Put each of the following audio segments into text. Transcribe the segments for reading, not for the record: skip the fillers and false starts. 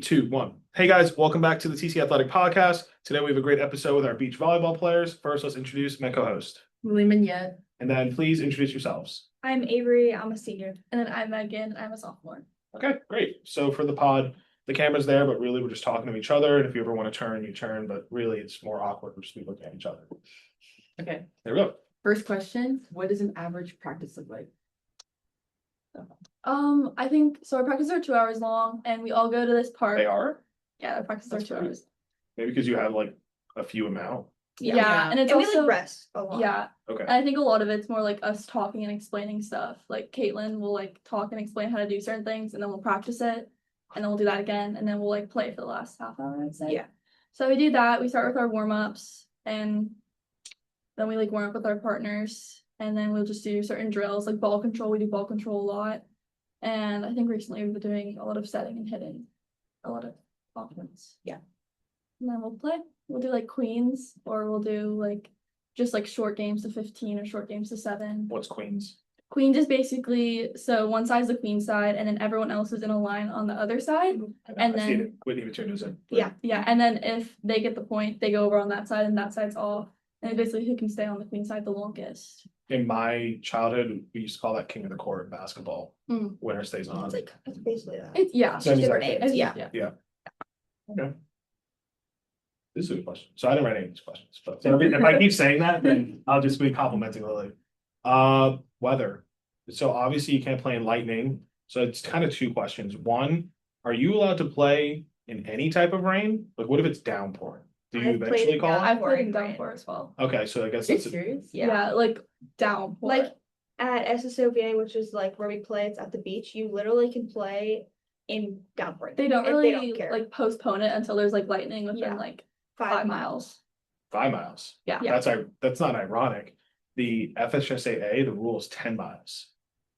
Two, one. Hey guys, welcome back to the TC Athletic Podcast. Today we have a great episode with our beach volleyball players. First, let's introduce my co-host. Lehman yet. And then please introduce yourselves. I'm Avery, I'm a senior. And then I'm Megan, I'm a sophomore. Okay, great. So for the pod, the camera's there, but really we're just talking to each other. And if you ever want to turn, you turn, but really it's more awkward. We're just looking at each other. Okay. There we go. First question, what does an average practice look like? I think so. Our practices are 2 hours long, and we all go to this park. They are? Yeah, our practices That's are 2 pretty- hours. Maybe because you have like a few amount. Yeah, and it's And we also like rest a lot. yeah, Okay. and I think a lot of it's more like us talking and explaining stuff. Like Kaitlyn will like talk and explain how to do certain things, and then we'll practice it, and then we'll do that again, and then we'll like play for the last half hour, I'd say. Yeah. So we do that. We start with our warm-ups, and then we like warm up with our partners, and then we'll just do certain drills like ball control. We do ball control a lot. And I think recently we've been doing a lot of setting and hitting, a lot of offense. Yeah. And then we'll play. We'll do like queens, or we'll do like just like short games to 15 or short games to 7. What's Queens? Queens is basically so one side's the queen side, and then everyone else is in a line on the other side. And I see then- it. Whitney Materna's in. Yeah. Yeah, and then if they get the point, they go over on that side, and that side's off. And it's basically who can stay on the queen side the longest. In my childhood, we used to call that king of the court in basketball. Mm. Winner stays on. It's like it's basically that. It's yeah, Same Just different exact names. thing. Yeah. Okay. This is a good question. So I didn't write any of these questions, but so if I keep saying that, then I'll just be complimenting Lily. Weather. So obviously you can't play in lightning. So it's kind of two questions. One, are you allowed to play in any type of rain? Like what if it's downpouring? Do you I've played eventually in call it? I've played in Downpour, downpour as well. Okay, so I guess Are you that's a, serious? Yeah, like downpour. Like at SSOVA, which is like where we play, it's at the beach, you literally can play in downpouring. they don't And really they don't care. like postpone it until there's like lightning within Yeah. like 5 miles. 5 miles. Yeah. That's not ironic. The FSSAA, the rule is 10 miles.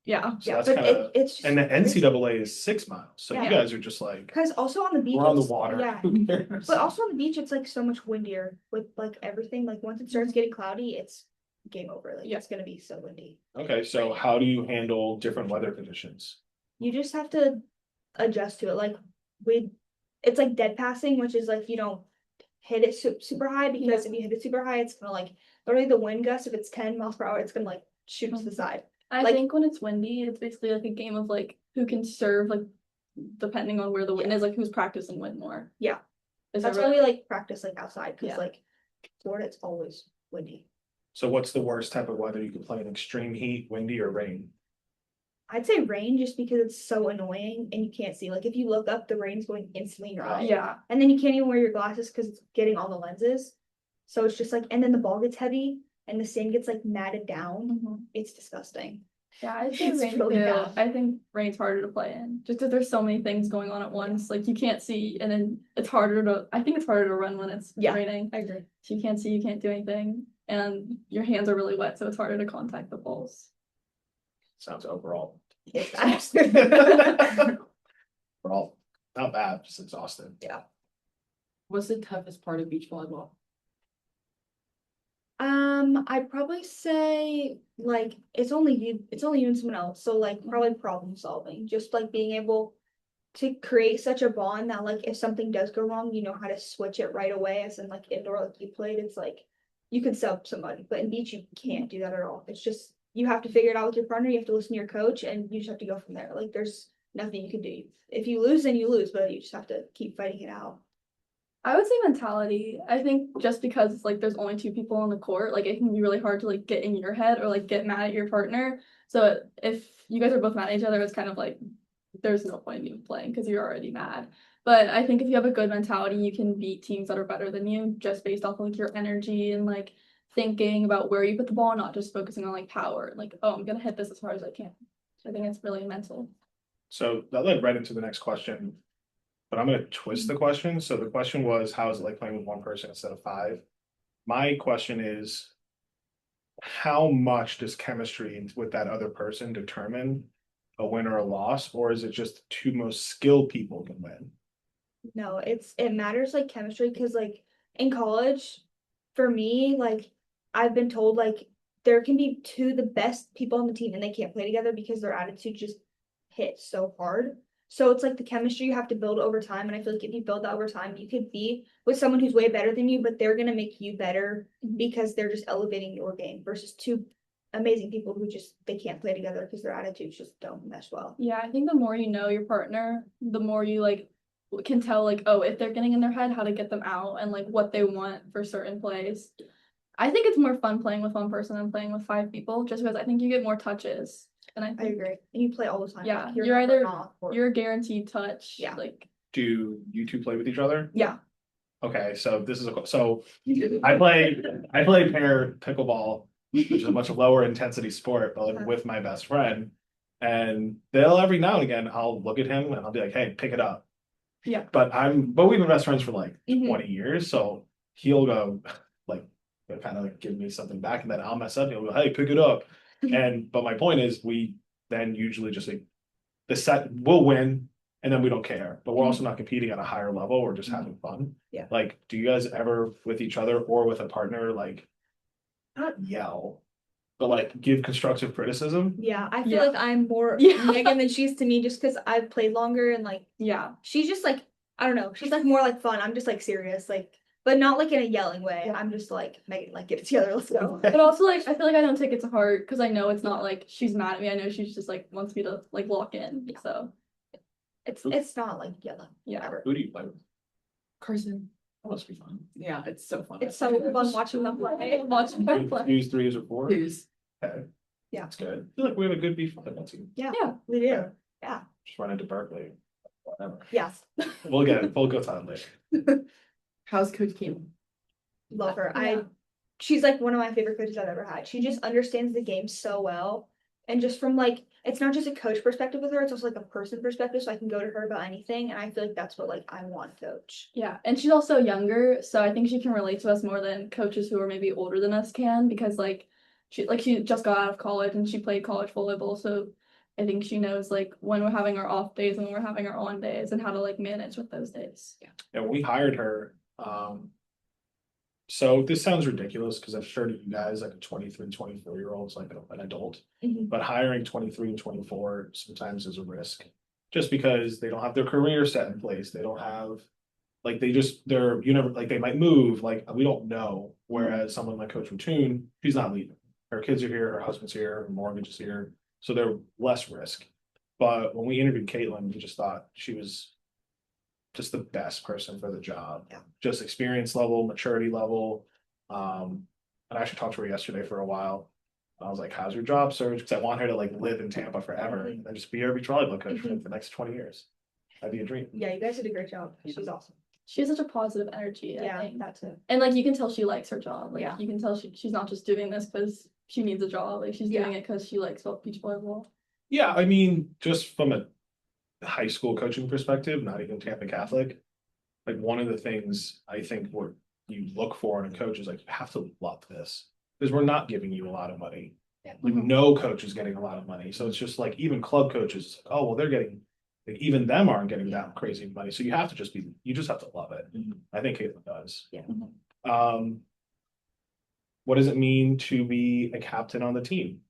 Yeah. So Yeah, that's but kind of, it's just and the NCAA is 6 miles. So you Yeah. guys are just like, because also on the beach we're on the it's- water. Yeah. Who cares? But also on the beach it's like so much windier with like everything. Like once it starts getting cloudy, it's game over. Like Yeah. it's gonna be so windy. Okay, so how do you handle different weather conditions? You just have to adjust to it. Like it's like dead passing, which is like you don't hit it super high because if you hit it super high, it's gonna like literally the wind gust. If it's 10 miles per hour, it's gonna like shoot to the side. I Like- think when it's windy, it's basically like a game of like who can serve, like depending on where the wind Yeah. is, like who's practicing wind more. Yeah. Is That's that why right? we like practice like outside because Yeah. like Florida, it's always windy. So what's the worst type of weather you can play in? Extreme heat, windy, or rain? I'd say rain just because it's so annoying and you can't see. Like if you look up, the rain's going instantly in your eye. Yeah. And then you can't even wear your glasses because it's getting all the lenses. So it's just like, and then the ball gets heavy and the sand gets like matted down. Mhm. It's disgusting. Yeah, I'd say It's rain really too. bad. I think rain's harder to play in just because there's so many things going on at once. Like you can't see, and then it's harder to. I think it's harder to run when it's Yeah. raining. I agree. So you can't see, you can't do anything, and your hands are really wet, so it's harder to contact the balls. Sounds overall. It's Overall, not bad, just exhausted. What's the toughest part of beach volleyball? I'd probably say like it's only you and someone else. So like probably problem solving. Just like being able to create such a bond that like if something does go wrong, you know how to switch it right away. As in like indoor, like you played, it's like you could sub somebody, but in beach you can't do that at all. It's just you have to figure it out with your partner, you have to listen to your coach, and you just have to go from there. Like there's nothing you can do. If you lose, then you lose, but you just have to keep fighting it out. I would say mentality. I think just because it's like there's only 2 people on the court, like it can be really hard to like get in your head or like get mad at your partner. So if you guys are both mad at each other, it's kind of like there's no point in you playing because you're already mad. But I think if you have a good mentality, you can beat teams that are better than you just based off of like your energy and like thinking about where you put the ball, not just focusing on like power. Like, oh, I'm gonna hit this as hard as I can. I think it's really mental. So that led right into the next question, but I'm gonna twist the question. So the question was, how is it like playing with one person instead of 5? My question is, how much does chemistry with that other person determine a win or a loss, or is it just the 2 most skilled people can win? No, it matters like chemistry because like in college, for me, like I've been told like there can be 2 the best people on the team and they can't play together because their attitude just hits so hard. So it's like the chemistry you have to build over time. And I feel like if you build that over time, you could be with someone who's way better than you, but they're gonna make you better because they're just elevating your game versus two amazing people who just they can't play together because their attitudes just don't mesh well. Yeah, I think the more you know your partner, the more you like can tell like, oh, if they're getting in their head, how to get them out and like what they want for certain plays. I think it's more fun playing with one person than playing with 5 people, just because I think you get more touches. And I I think agree. And you play all the time. Yeah, Like, you're never either- off or- you're a guaranteed touch. Yeah. Like Do you two play with each other? Yeah. Okay, so this is so I play pair pickleball, which is a much lower intensity sport, but like with my best friend. And they'll every now and again, I'll look at him and I'll be like, hey, pick it up. Yeah. But we've been best friends for like Mhm. 20 years. So he'll go like kind of like give me something back and then I'll mess up. He'll go, hey, pick it up. But my point is we then usually just like the set will win and then we don't care. But we're also not competing at a higher level. We're just having fun. Yeah. Like, do you guys ever with each other or with a partner, like not yell, but like give constructive criticism? Yeah, I feel Yeah. like I'm more Yeah. Megan than she is to me just because I've played longer and like yeah. she's just like I don't know, she's like more like fun. I'm just like serious, like but not like in a yelling way. Yeah. I'm just like Megan, like get it together, let's go. But also like I feel like I don't take it to heart because I know it's not like she's mad at me. I know she's just like wants me to like lock in. So It's not like yelling. yeah. Ever. Who do you play with? Carson. That must be fun. Yeah, it's so fun. It's so fun watching them play. Watching her play. Use threes or four? Who's Okay. Yeah. That's good. I feel like we have a good beef football team. Yeah, Yeah. we do. Just run into Berkeley. Whatever. Yes. We'll go time later. how's Coach Kaitlyn? Love her. Yeah. She's like one of my favorite coaches I've ever had. She just understands the game so well. And just from like it's not just a coach perspective with her, it's also like a person perspective. So I can go to her about anything. And I feel like that's what like I want to coach. Yeah, and she's also younger, so I think she can relate to us more than coaches who are maybe older than us can because like she just got out of college and she played college volleyball, so I think she knows like when we're having our off days and when we're having our on days and how to like manage with those days. Yeah. And we hired her. So this sounds ridiculous because I'm sure to you guys, like a 23, 24-year-old is like an adult. Mhm. But hiring 23 and 24 sometimes is a risk. Just because they don't have their career set in place. They don't have like they might move, like we don't know. Whereas someone like Coach Mattoon, she's not leaving. Her kids are here, her husband's here, her mortgage is here. So they're less risk. But when we interviewed Kaitlyn, we just thought she was just the best person for the job. Yeah. Just experience level, maturity level. And I actually talked to her yesterday for a while. I was like, how's your job search? Because I want her to like live in Tampa forever and just be our beach volleyball coach for the next 20 years. That'd be a dream. Yeah, you guys did a great job. She's awesome. She has such a positive energy, I Yeah, think. that's it. And like you can tell she likes her job. Like Yeah. you can tell she's not just doing this because she needs a job. Like she's Yeah. doing it because she likes beach volleyball. Yeah, I mean, just from a high school coaching perspective, not even Tampa Catholic, like one of the things I think what you look for in a coach is like, you have to love this because we're not giving you a lot of money. Yeah. Like no coach is getting a lot of money. So it's just like even club coaches, oh, well, they're getting, like, even them aren't getting that crazy money. So you have to you just have to love it. Mhm. I think Kaitlyn does. Yeah. What does it mean to be a captain on the team?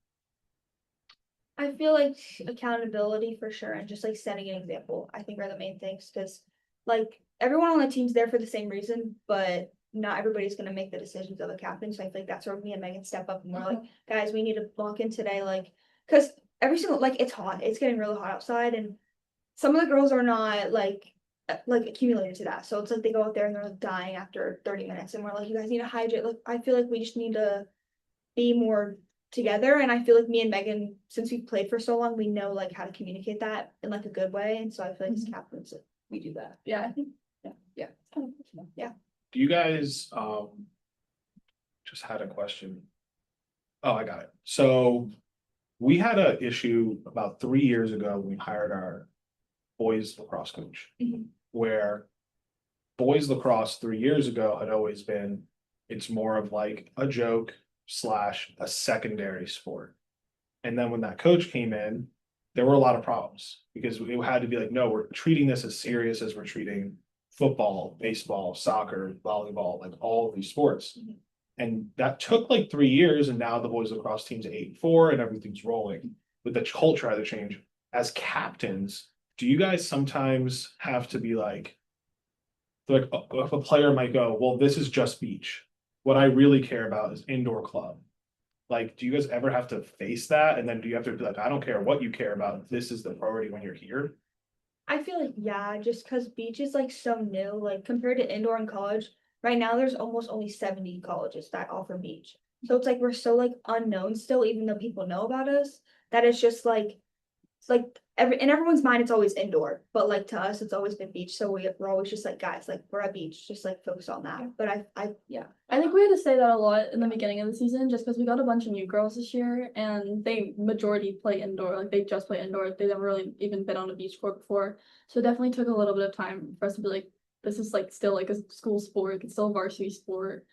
I feel like accountability for sure and just like setting an example, I think are the main things because like everyone on the team's there for the same reason, but not everybody's gonna make the decisions of a captain. So I feel like that's where me and Megan step up and we're like, guys, we need to lock in today, like because every single like it's hot, it's getting really hot outside, and some of the girls are not like accumulated to that. So it's like they go out there and they're like dying after 30 minutes, and we're like, you guys need to hydrate. Like I feel like we just need to be more together, and I feel like me and Megan, since we've played for so long, we know like how to communicate that in like a good way, and so I feel like as captains we do that. Yeah, I think Yeah. it's kind of personal. Do you guys, just had a question. Oh, I got it. So we had an issue about 3 years ago when we hired our boys lacrosse coach, Mhm. where boys lacrosse 3 years ago had always been, it's more of like a joke / a secondary sport. And then when that coach came in, there were a lot of problems because it had to be like, no, we're treating this as serious as we're treating football, baseball, soccer, volleyball, like all of these sports. Mhm. And that took like 3 years, and now the boys lacrosse team's 8-4 and everything's rolling. But the culture had to change. As captains, do you guys sometimes have to be like if a player might go, well, this is just beach. What I really care about is indoor club. Like, do you guys ever have to face that? And then do you have to be like, I don't care what you care about. This is the priority when you're here. I feel like, yeah, just because beach is like so new, like compared to indoor and college, right now there's almost only 70 colleges that offer beach. So it's like we're so like unknown still, even though people know about us, that it's like in everyone's mind it's always indoor, but like to us it's always been beach. So we're always just like, guys, like we're at beach, just like focus on that. But I think we had to say that a lot in the beginning of the season just because we got a bunch of new girls this year and they majority play indoor, like they just play indoor. They never really even been on a beach court before. So it definitely took a little bit of time for us to be like, this is like still like a school sport, it's still a varsity sport.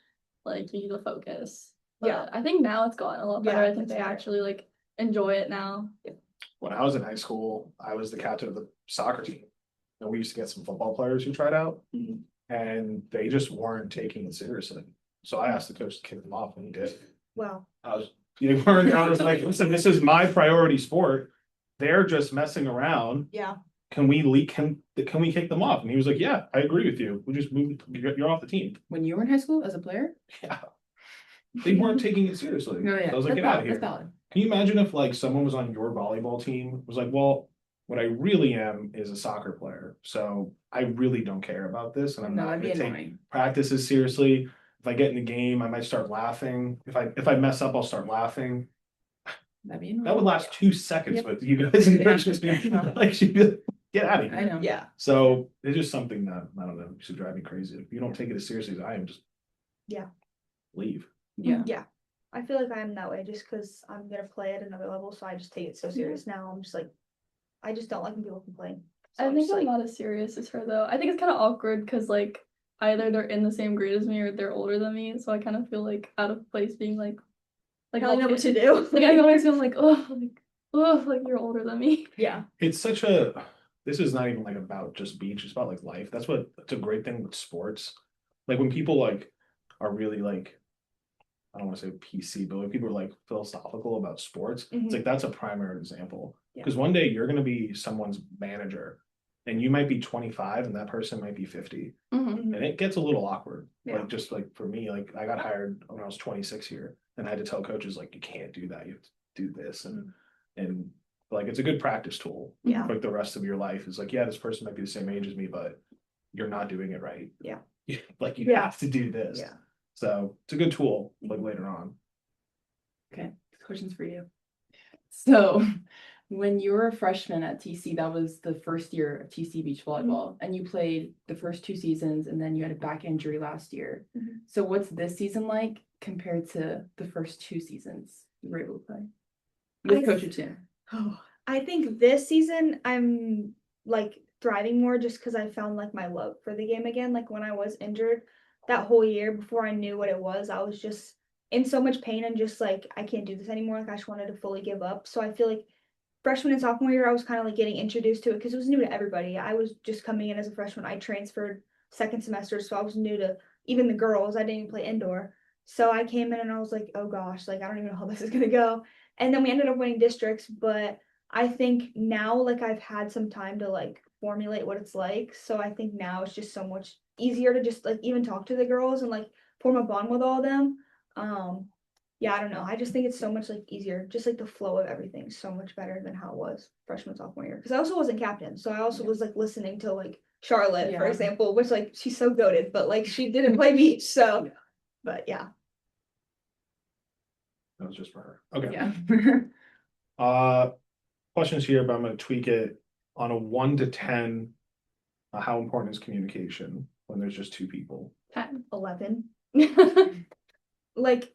Like you need to focus. But Yeah. I think now it's gotten a lot better. Yeah, I think it's they better. actually like enjoy it now. When I was in high school, I was the captain of the soccer team. And we used to get some football players who tried out. Mhm. And they just weren't taking it seriously. So I asked the coach to kick them off and he did. wow. I was like, listen, this is my priority sport. They're just messing around. Yeah. Can we kick them off? And he was like, yeah, I agree with you. We just moved, you're off the team. When you were in high school as a player? Yeah. They weren't taking it seriously. No, yeah. So I was like, That's get out of valid. here. That's valid. Can you imagine if like someone was on your volleyball team, was like, well, what I really am is a soccer player. So I really don't care about this. And I'm No, not that'd be gonna take annoying. practices seriously. If I get in the game, I might start laughing. If I mess up, I'll start laughing. That'd be annoying. That would last 2 seconds Yep. with you guys. And Yeah. just be like, she'd be like, get out of I here. know. Yeah. So it's just something that I don't know, should drive me crazy. If you don't take it as seriously as I am, just Yeah. leave. Yeah. Yeah. I feel like I am that way just because I'm gonna play at another level, so I just take it so serious now. I'm just like, I just don't like when people complain. So I I'm think just I'm like, not as serious as her though. I think it's kind of awkward because like either they're in the same grade as me or they're older than me, so I kind of feel like out of place being like I don't know what to okay. do. Like I always feel like like you're older than me. Yeah. It's such this is not even like about just beach, it's about like life. That's a great thing with sports. Like when people like are really like, I don't want to say PC, but when people are like philosophical about sports, Mhm. it's like that's a primary example. Yeah. Because one day you're gonna be someone's manager and you might be 25 and that person might be 50. Mm-hmm. And it gets a little awkward. Yeah. Like just like for me, like I got hired when I was 26 here and I had to tell coaches like you can't do that, you have to do this and like it's a good practice tool. Yeah. Like the rest of your life is like, yeah, this person might be the same age as me, but you're not doing it right. Yeah. Like you Yeah. have to do this. Yeah. So it's a good tool like later on. Okay. This question's for you. So when you were a freshman at TC, that was the first year of TC beach volleyball, and you played the first 2 seasons and then you had a back injury last year. Mhm. So what's this season like compared to the first 2 seasons you were able to play? With Coach Utin. I think this season I'm like thriving more just because I found like my love for the game again. Like when I was injured that whole year before I knew what it was, I was just in so much pain and just like I can't do this anymore. Like I just wanted to fully give up. So I feel like freshman and sophomore year I was kind of like getting introduced to it because it was new to everybody. I was just coming in as a freshman. I transferred second semester, so I was new to even the girls. I didn't even play indoor. So I came in and I was like, oh gosh, like I don't even know how this is gonna go. And then we ended up winning districts, but I think now like I've had some time to like formulate what it's like. So I think now it's just so much easier to just like even talk to the girls and like form a bond with all of them. Yeah, I don't know. I just think it's so much like easier, just like the flow of everything is so much better than how it was freshman sophomore year. Because I also wasn't captain, so I also was like listening to like Charlotte, for Yeah. example, which like she's so goated, but like she didn't play beach, so. Yeah. But yeah. That was just for her. Okay. Yeah. Questions here, but I'm gonna tweak it on a 1 to 10. How important is communication when there's just 2 people? 10. 11. Like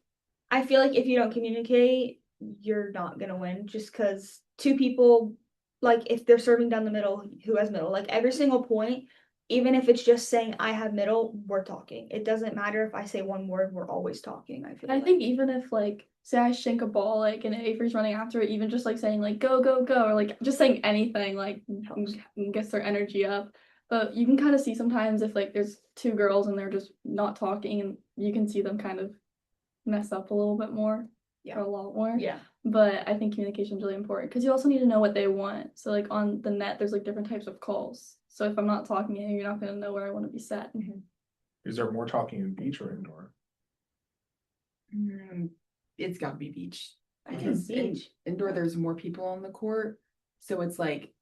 I feel like if you don't communicate, you're not gonna win just because 2 people, like if they're serving down the middle, who has middle? Like every single point, even if it's just saying I have middle, we're talking. It doesn't matter if I say one word, we're always talking. I feel I like. think even if like say I shank a ball like and Avery's running after it, even just like saying like go go go or like just saying anything like gets their energy up. But you can kind of see sometimes if like there's 2 girls and they're just not talking and you can see them kind of mess up a little bit more. for a lot more. Yeah. But I think communication is really important because you also need to know what they want. So like on the net, there's like different types of calls. So if I'm not talking to you, you're not gonna know where I want to be set. Is there more talking in beach or indoor? It's gotta be beach. I Because think beach. indoor, there's more people on the court, so it's like,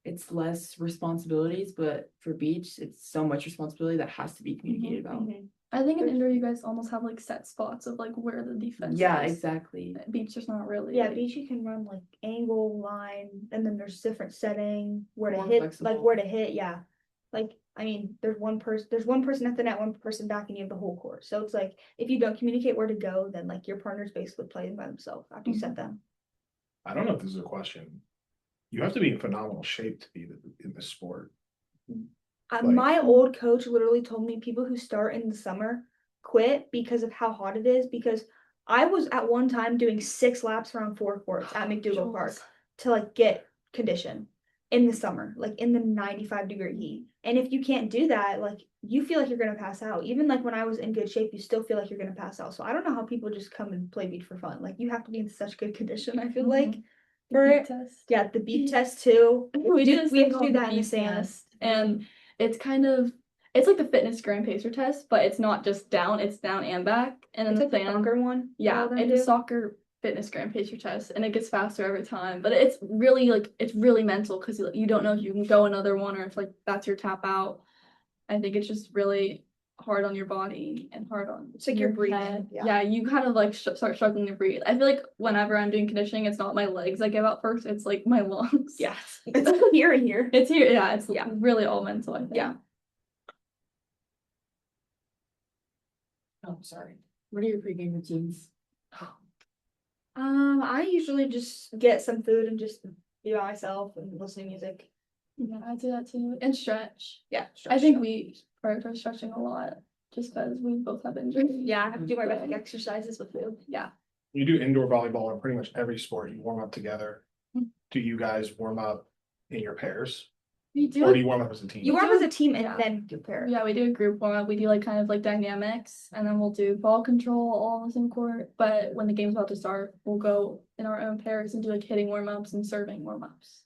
it's less responsibilities, but for beach, it's so much responsibility that has to be communicated about. I think in indoor, you guys almost have like set spots of like where the defense Yeah, is. exactly. At beach, there's not really. Yeah, like- beach you can run like angle, line, and then there's different setting where to More hit, flexible. like where to hit. Yeah, like I mean, there's one person at the net, one person back, and you have the whole court. So it's like if you don't communicate where to go, then like your partner's basically playing by themselves after you set them. I don't know if this is a question. You have to be in phenomenal shape to be in this sport. Like- My old coach literally told me people who start in the summer quit because of how hot it is. Because I was at one time doing 6 laps around 4 courts at McDougal Park to like get condition in the summer, like in the 95-degree heat. And if you can't do that, like you feel like you're gonna pass out. Even like when I was in good shape, you still feel like you're gonna pass out. So I don't know how people just come and play beach for fun. Like you have to be in such good condition, I feel like. The For beep it. test. Yeah, the beep test too. We do this We have thing to called do the that in the beep sand. test, and it's kind of it's like the fitness grand pacer test, but it's not just down; it's down and back. And in It's the like the sand, soccer one. yeah, all them it's a do. soccer fitness grand pacer test, and it gets faster every time. But it's really mental because you don't know if you can go another one or if like that's your tap out. I think it's just really hard on your body and hard on It's like your breathing, head. yeah. You kind of like start struggling to breathe. I feel like whenever I'm doing conditioning, it's not my legs that give out first; it's like my lungs. Yes. It's here and here. It's here. Yeah, it's Yeah. really all mental. I think. Yeah. Oh, sorry. What are your pregame routines? I usually just get some food and just be by myself and listen to music. Yeah, I do that too. And stretch. Yeah. I think we prioritize stretching a lot just because we both have injuries. Yeah, I have to do my basic exercises with food. Yeah. You do indoor volleyball in pretty much every sport. You warm up together. Mhm. Do you guys warm up in your pairs? We do. Or do you warm up as a team? You work as a team and Yeah. then do pair. Yeah, we do a group warm up. We do like kind of like dynamics, and then we'll do ball control all on the same court. But when the game's about to start, we'll go in our own pairs and do like hitting warm ups and serving warm ups.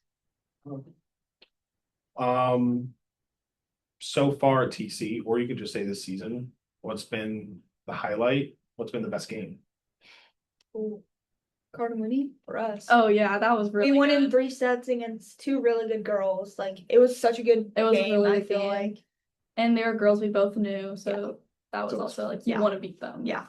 So far at TC, or you could just say this season, what's been the highlight? What's been the best game? Carter Mooney for us. Oh yeah, that was really we won good. in 3 sets against 2 really good girls. Like it was such a good It was a game, really I good feel game. like. And they were girls we both knew, so that was So also like yeah. you want to beat them. Yeah.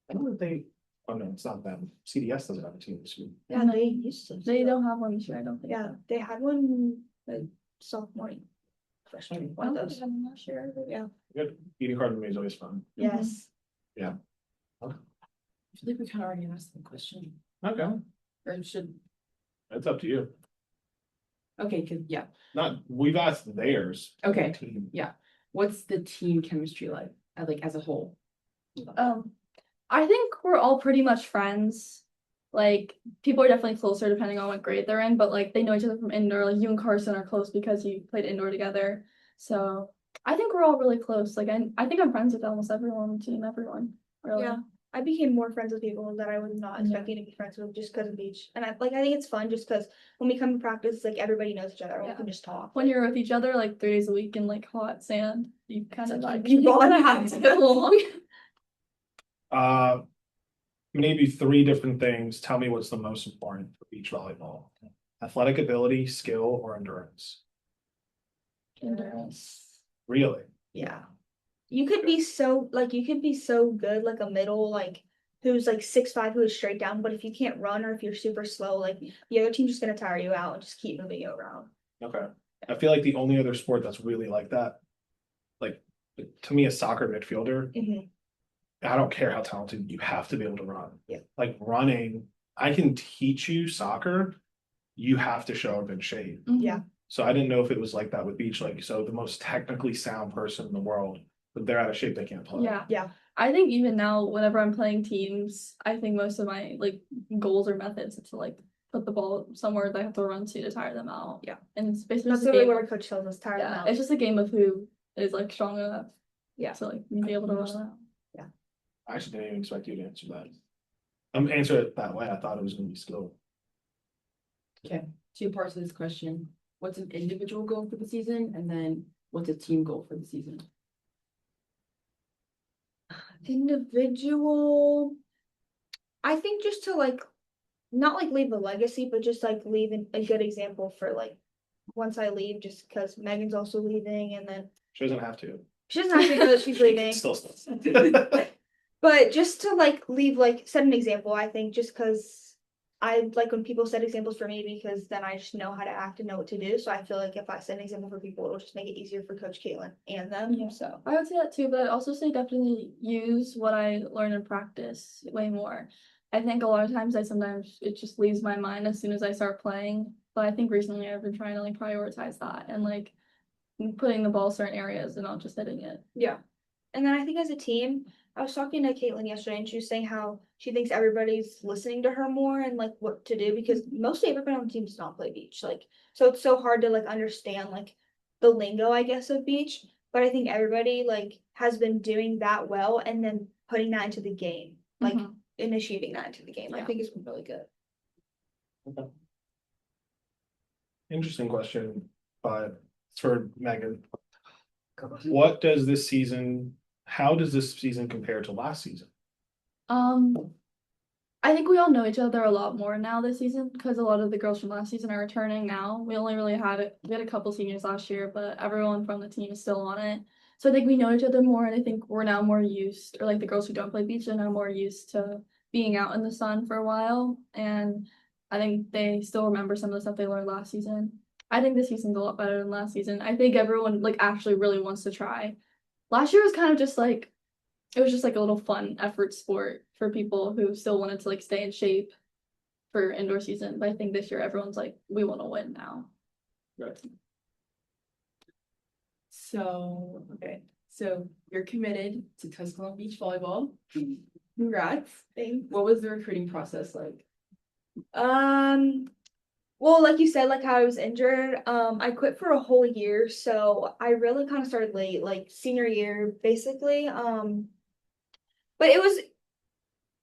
I don't know if they, oh no, it's not them. CDS doesn't have a team this year. Yeah, No, they used to. They don't have one this year, I don't think. Yeah, they had one like sophomore, freshman. I One don't of think those. I'm not sure. Yeah. Good. Beating Cardinal is always fun. Yes. I feel like we kind of already asked the question. Okay, Or should, it's up to you. okay, yeah. Not, we've asked theirs. Okay. Team. What's the team chemistry like as a whole? I think we're all pretty much friends. Like people are definitely closer depending on what grade they're in, but like they know each other from indoor. Like you and Carson are close because you played indoor together. So I think we're all really close. Like I think I'm friends with almost everyone on the team, everyone. Really. Yeah. I became more friends with people that I was not expecting to be friends with just because of beach. And I think it's fun just because when we come to practice, it's like everybody knows each other. Everyone Yeah. can just talk. When you're with each other like 3 days a week in like hot sand, you kind of like You you bond. kind of have to get along. Maybe 3 different things. Tell me what's the most important for beach volleyball. Athletic ability, skill, or endurance? Endurance. Really? Yeah. You could be so good, like a middle, like who's like 6'5", who is straight down, but if you can't run or if you're super slow, like the other team's just gonna tire you out and just keep moving you around. Okay. I feel like the only other sport that's really like that, like to me, a soccer midfielder, I don't care how talented, you have to be able to run. Yeah. Like running, I can teach you soccer, you have to show up in shape. Yeah. So I didn't know if it was like that with beach, like, so the most technically sound person in the world, but they're out of shape, they can't play. Yeah. Yeah. I think even now, whenever I'm playing teams, I think most of my like goals or methods is to like put the ball somewhere that I have to run to tire them out. Yeah. And it's basically That's just a literally game what our of, coach tells us, tire them yeah, out. it's just a game of who is like strong enough. Yeah. To like be able to run out. I actually didn't even expect you to answer that. I'm answering it that way. I thought it was gonna be skill. Okay, two parts of this question. What's an individual goal for the season, and then what's a team goal for the season? Individual. I think just to like, not like leave a legacy, but just like leave a good example for like once I leave, just because Megan's also leaving, and then She doesn't have to. she doesn't have to know that she's leaving. Still. But just to like leave like set an example, I think just because I like when people set examples for me because then I just know how to act and know what to do. So I feel like if I set an example for people, it'll just make it easier for Coach Kaitlyn and them. Yeah. So I would say that too, but I'd also say definitely use what I learn in practice way more. I think a lot of times it just leaves my mind as soon as I start playing. But I think recently I've been trying to like prioritize that and like putting the ball certain areas and not just hitting it. yeah. And then I think as a team, I was talking to Kaitlyn yesterday and she was saying how she thinks everybody's listening to her more and like what to do because mostly everybody on the team does not play beach. Like, so it's so hard to like understand like the lingo, I guess, of beach. But I think everybody like has been doing that well and then putting that into the game, like Mhm. initiating that into the game. I Yeah. think it's been really good. Okay. Interesting question, but it's for Megan. How does this season compare to last season? I think we all know each other a lot more now this season because a lot of the girls from last season are returning now. We only really we had a couple seniors last year, but everyone from the team is still on it. So I think we know each other more, and I think we're now more used, or like the girls who don't play beach are now more used to being out in the sun for a while. And I think they still remember some of the stuff they learned last season. I think this season's a lot better than last season. I think everyone like actually really wants to try. Last year was kind of just like it was just like a little fun effort sport for people who still wanted to like stay in shape for indoor season. But I think this year everyone's like, we want to win now. Right. So, okay, so you're committed to Tusculum Beach Volleyball. Congrats. Thanks. What was the recruiting process like? Well, like you said, like how I was injured, I quit for a whole year, so I really kind of started late, like senior year, basically. But it was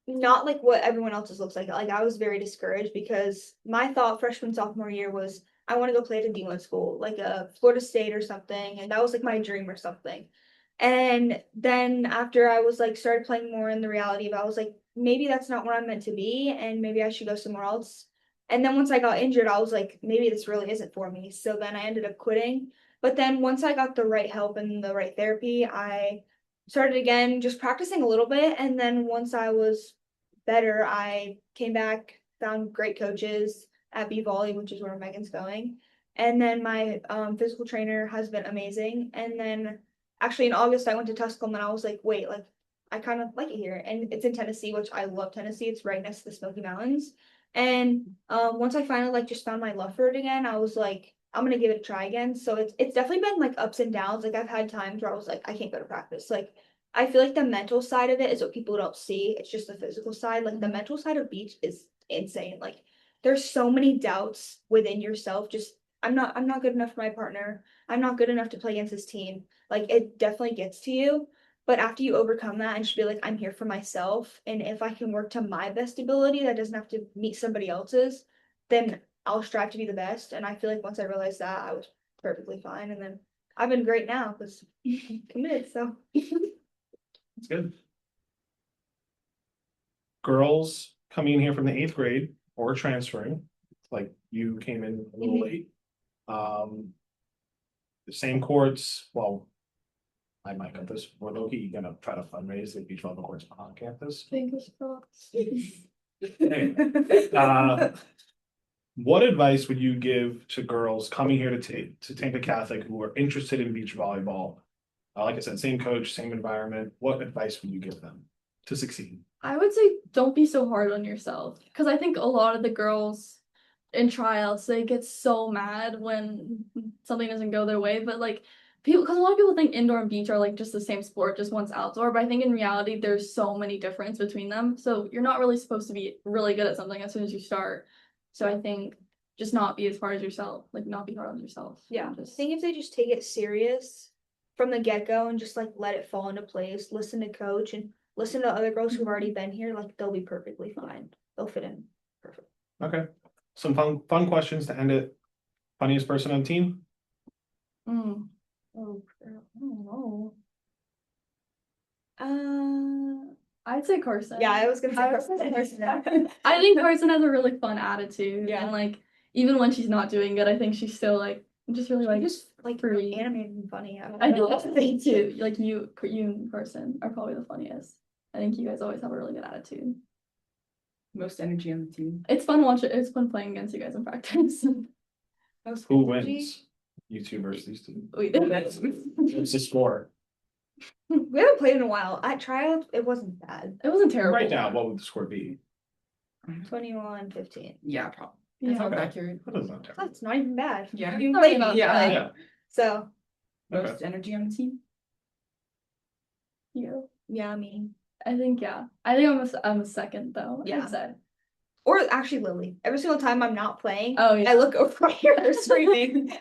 not like what everyone else's looks like. Like I was very discouraged because my thought freshman sophomore year was I want to go play at a D1 school, like a Florida State or something, and that was like my dream or something. And then after I was like started playing more in the reality of I was like maybe that's not where I'm meant to be and maybe I should go somewhere else. And then once I got injured, I was like maybe this really isn't for me. So then I ended up quitting. But then once I got the right help and the right therapy, I started again just practicing a little bit and then once I was better, I came back, found great coaches at B Volley, which is where Megan's going. And then my physical trainer has been amazing. And then actually in August I went to Tusculum and I was like, wait, like I kind of like it here. And it's in Tennessee, which I love Tennessee. It's right next to the Smoky Mountains. And once I finally like just found my love for it again, I was like, I'm gonna give it a try again. So it's definitely been like ups and downs. Like I've had times where I was like, I can't go to practice. Like I feel like the mental side of it is what people don't see. It's just the physical side. Like the mental side of beach is insane. Like there's so many doubts within yourself. Just I'm not good enough for my partner. I'm not good enough to play against this team. Like it definitely gets to you. But after you overcome that and just be like, I'm here for myself. And if I can work to my best ability, that doesn't have to meet somebody else's, then I'll strive to be the best. And I feel like once I realized that, I was perfectly fine. And then I've been great now because committed. So It's good. Girls coming in here from the 8th grade or transferring, like you came in a little late. The same courts, well, I might cut this, we're low-key gonna try to fundraise the beach volleyball courts on campus. Fingers crossed. Anyway, what advice would you give to girls coming here to Tampa Catholic who are interested in beach volleyball? Like I said, same coach, same environment. What advice would you give them to succeed? I would say don't be so hard on yourself because I think a lot of the girls in tryouts they get so mad when something doesn't go their way. But like people, because a lot of people think indoor and beach are like just the same sport, just one's outdoor. But I think in reality there's so many difference between them. So you're not really supposed to be really good at something as soon as you start. So I think just not be as hard as yourself, like not be hard on yourself. yeah, I Just think if they just take it serious from the get-go and just like let it fall into place, listen to coach and listen to other girls who've already been here, like they'll be perfectly fine. They'll fit in perfect. Okay, some fun questions to end it. Funniest person on team? Mm. Oh, I don't know. I'd say Carson. Yeah, I was gonna say I was Carson. gonna say Carson. I think Carson has a really fun attitude. Yeah. And like even when she's not doing good, I think she's still like just really like just like free. animated and funny. I know that's the thing too. Like you and Carson are probably the funniest. I think you guys always have a really good attitude. Most energy on the team. It's fun watching. It's fun playing against you guys in practice. Who wins? You two versus these two. What's the score? We haven't played in a while. At tryouts, it wasn't bad. It wasn't terrible. Right now, what would the score be? 21-15. Yeah, probably. Yeah. That sounds accurate. That doesn't sound terrible. That's not even bad. Yeah. You Not played even me, bad. like, Yeah. so Most energy on the team. You. yeah, I mean, I think yeah. I think I'm a second though. Yeah. I'd say. or actually Lily. Every single time I'm not playing, Oh yeah. I look over here her screaming.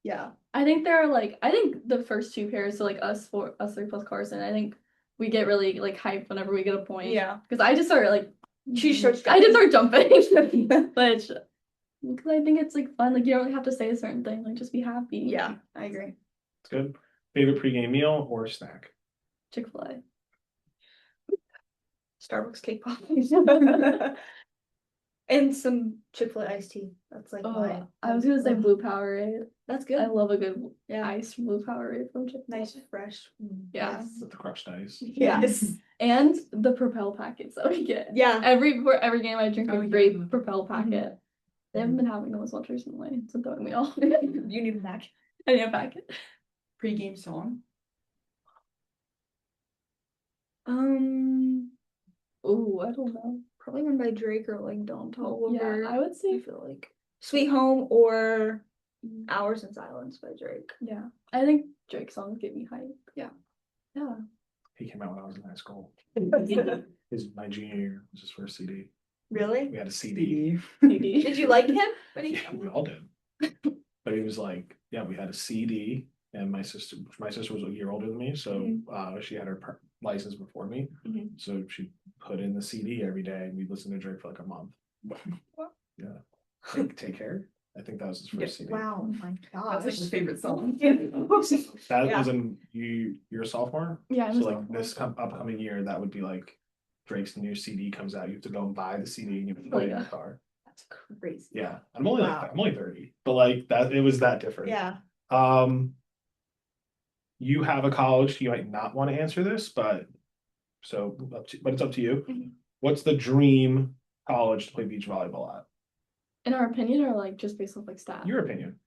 Yeah. I think there are like I think the first two pairs, so like us three plus Carson, I think we get really like hyped whenever we get a point. Yeah. Because I just started like She starts I just start jumping. But because I think it's like fun, like you don't really have to say a certain thing, like just be happy. Yeah, I agree. It's good. Favorite pregame meal or snack? Chick-fil-A. Starbucks cake pop. And some Chick-fil-A iced tea. That's like Oh, my. I was gonna say blue Powerade. That's I good. love a good Yeah. iced blue Powerade from Chick-fil-A. Nice, fresh. Yeah. Yes. With the crushed ice. Yes. And the Propel packets that we get. Yeah. For every game I drink Oh, a yeah. grape Propel packet. They haven't been having them as much recently. It's annoying me all. You need a back. I need a packet. Pre-game song. Ooh, I don't know. Probably run by Drake or like Don't Tell Yeah, Over. I would I say feel like Sweet Home or Hours in Silence by Drake. yeah. I think Drake songs get me hype. Yeah. Yeah. He came out when I was in high school. My junior year was his first CD. Really? We had a CD. Did you like him? But he- Yeah, we all did. But it was like, yeah, we had a CD, and my sister was a year older than me, so she had her license before me. Mhm. So she put in the CD every day, and we listened to Drake for like a month. Yeah, take care. I think that was his first CD. Wow, oh my That's gosh. like his favorite song. That Yeah. was in you're a sophomore. Yeah, I'm So a like sophomore. this upcoming year, that would be like Drake's new CD comes out. You have to go and buy the CD and you have to Oh, play it in yeah. your car. That's crazy. Yeah, I'm only Wow. I'm only 30, but like that, it was that different. Yeah. You have a college. You might not want to answer this, but but it's up to you. Mhm. What's the dream college to play beach volleyball at? In our opinion, or like just based off like stats? Your opinion.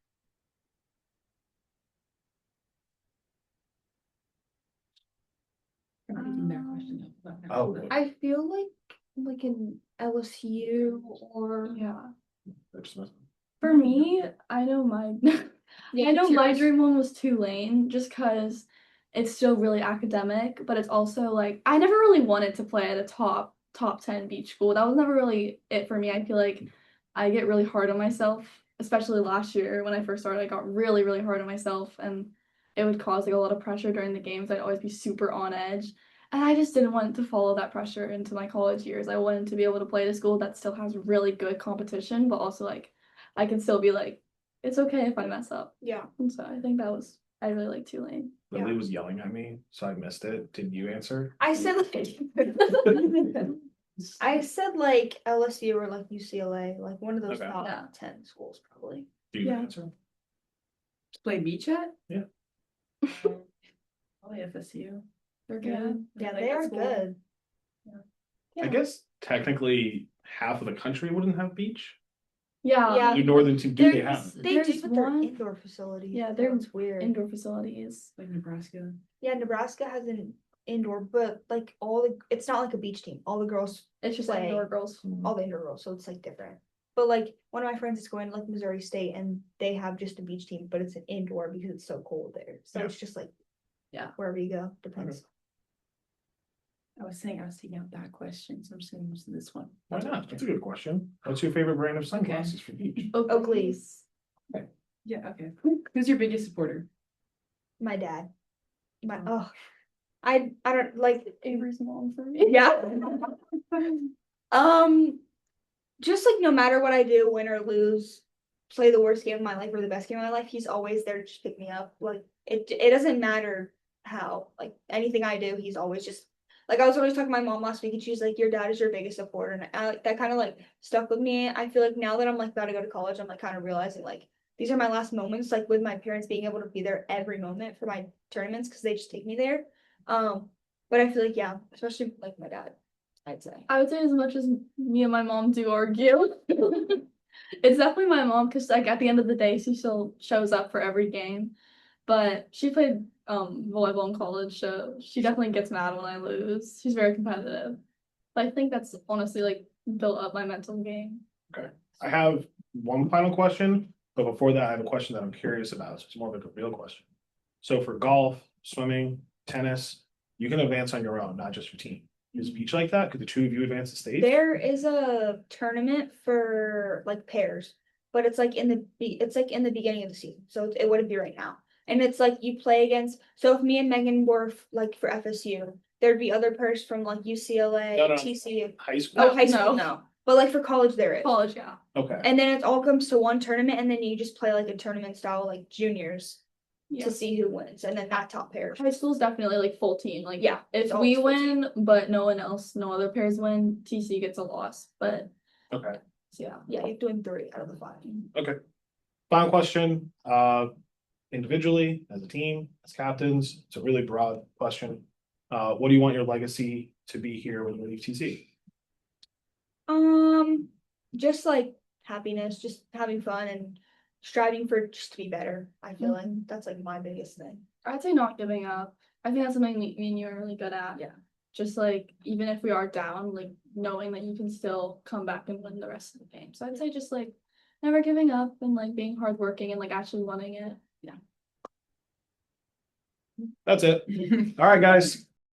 I'm thinking that question up. Oh, I feel like in LSU or Yeah. that's not- For me, I know my I know my dream one was Tulane just because it's still really academic, but it's also like I never really wanted to play at a top 10 beach school. That was never really it for me. I feel like I get really hard on myself, especially last year when I first started. I got really, really hard on myself, and it would cause like a lot of pressure during the games. I'd always be super on edge. And I just didn't want to follow that pressure into my college years. I wanted to be able to play at a school that still has really good competition, but also like I can still be like, it's okay if I mess up. Yeah. And so I think I really like Tulane. Lily Yeah. was yelling at me, so I missed it. Did you answer? I said I said like LSU or like UCLA, like one of those Okay. top Yeah. 10 schools probably. Do you Yeah. answer? Play beach at? Yeah. Probably FSU. They're Yeah. good. Yeah, like they that are school. good. I guess technically half of the country wouldn't have beach. Yeah. Yeah. The northern team, do they There's- have? They There's do with their one- indoor facilities. Yeah, they're it's weird. Indoor facilities. Like Nebraska. Yeah, Nebraska has an indoor, but like it's not like a beach team. All the girls, It's just Play. indoor girls. all the indoor girls, so it's like different. But like one of my friends is going to like Missouri State and they have just a beach team, but it's an indoor because it's so cold there. So Yeah. it's just like Yeah. wherever you go, depends. I was saying I was taking out that question, so I'm just gonna move to this one. Why not? That's a good question. What's your favorite brand of sunglasses for beach? Oakley's. Yeah, okay. Who's your biggest supporter? My dad. Oh. Oh, I don't like Avery's mom for me. yeah. Just like no matter what I do, win or lose, play the worst game of my life or the best game of my life, he's always there to just pick me up. Like it doesn't matter how, like anything I do, he's always just like I was always talking to my mom last week and she's like, your dad is your biggest supporter. And that kind of like stuck with me. I feel like now that I'm like about to go to college, I'm like kind of realizing like these are my last moments, like with my parents being able to be there every moment for my tournaments because they just take me there. But I feel like yeah, especially like my dad, I'd say. I would say as much as me and my mom do argue, it's definitely my mom because like at the end of the day, she still shows up for every game. But she played volleyball in college, so she definitely gets mad when I lose. She's very competitive. But I think that's honestly like built up my mental game. Okay, I have one final question, but before that, I have a question that I'm curious about. So it's more of like a real question. So for golf, swimming, tennis, you can advance on your own, not just your team. Is beach like that? Could the two of you advance the stage? There is a tournament for like pairs, but it's like in the beginning of the season, so it wouldn't be right now. And it's like you play against. So if me and Megan were like for FSU, there'd be other pairs from like UCLA, No. TCU. High school? Oh, high school, No. no. But like for college, there is. College, yeah. Okay. And then it all comes to one tournament, and then you just play like a tournament style, like juniors, Yeah. to see who wins, and then that top pair. High school's definitely like full team. Like Yeah, if it's we always full team. win, but no one else, no other pairs win, TC gets a loss. But Okay. yeah. Yeah, you're doing 3 out of the 5. Okay. Final question. Individually, as a team, as captains, it's a really broad question. What do you want your legacy to be here when you leave TC? Just like happiness, just having fun and striving for just to be better. I feel like that's like my biggest thing. I'd say not giving up. I think that's something me and you are really good at. Yeah. Just like even if we are down, like knowing that you can still come back and win the rest of the game. So I'd say just like never giving up and like being hardworking and like actually wanting it. That's it. All right, guys.